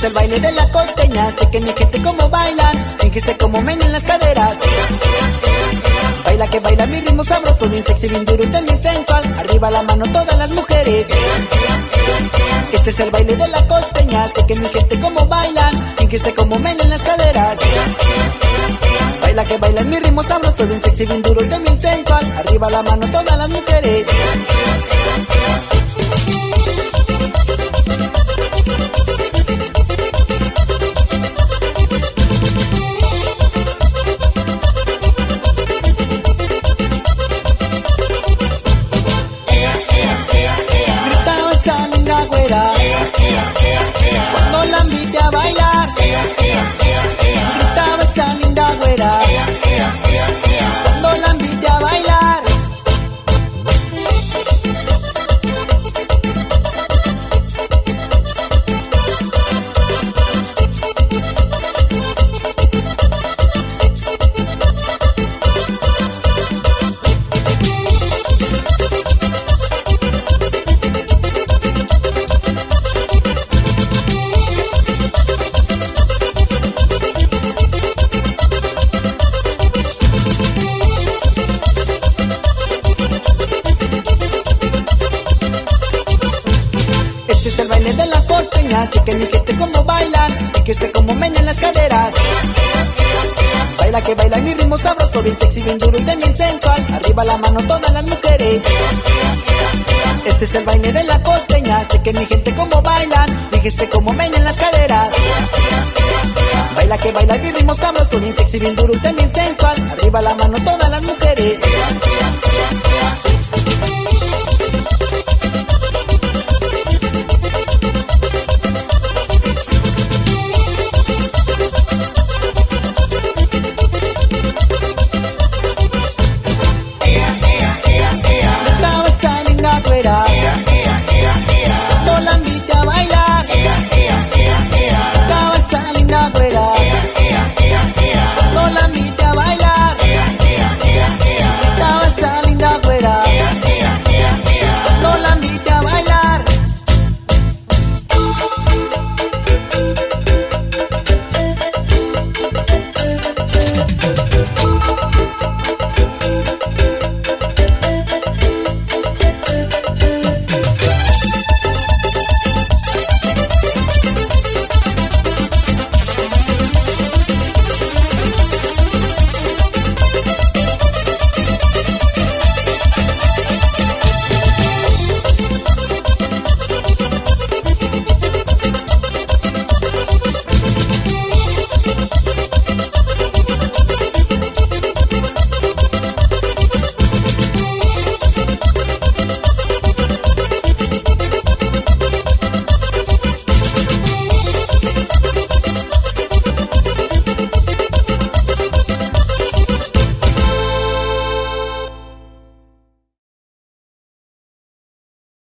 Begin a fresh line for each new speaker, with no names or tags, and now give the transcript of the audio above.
es el baile de la costeña, chequen mi gente como bailan, fíjense como menean las caderas. Baila que baila mi ritmo sabroso, bien sexy, bien duro y también sensual. Arriba la mano todas las mujeres. Este es el baile de la costeña, chequen mi gente como bailan, fíjense como menean las caderas. Baila que baila mi ritmo sabroso, bien sexy, bien duro y también sensual. Arriba la mano todas las mujeres. Gritaba esa linda güera cuando la invité a bailar. Gritaba esa linda güera cuando la invité a bailar. Este es el baile de la costeña, chequen mi gente como bailan, fíjense como menean las caderas. Baila que baila mi ritmo sabroso, bien sexy, bien duro y también sensual. Arriba la mano todas las mujeres. Este es el baile de la costeña, chequen mi gente como bailan, fíjense como menean las caderas. Baila que baila mi ritmo sabroso, bien sexy, bien duro y también sensual. Arriba la mano todas las mujeres.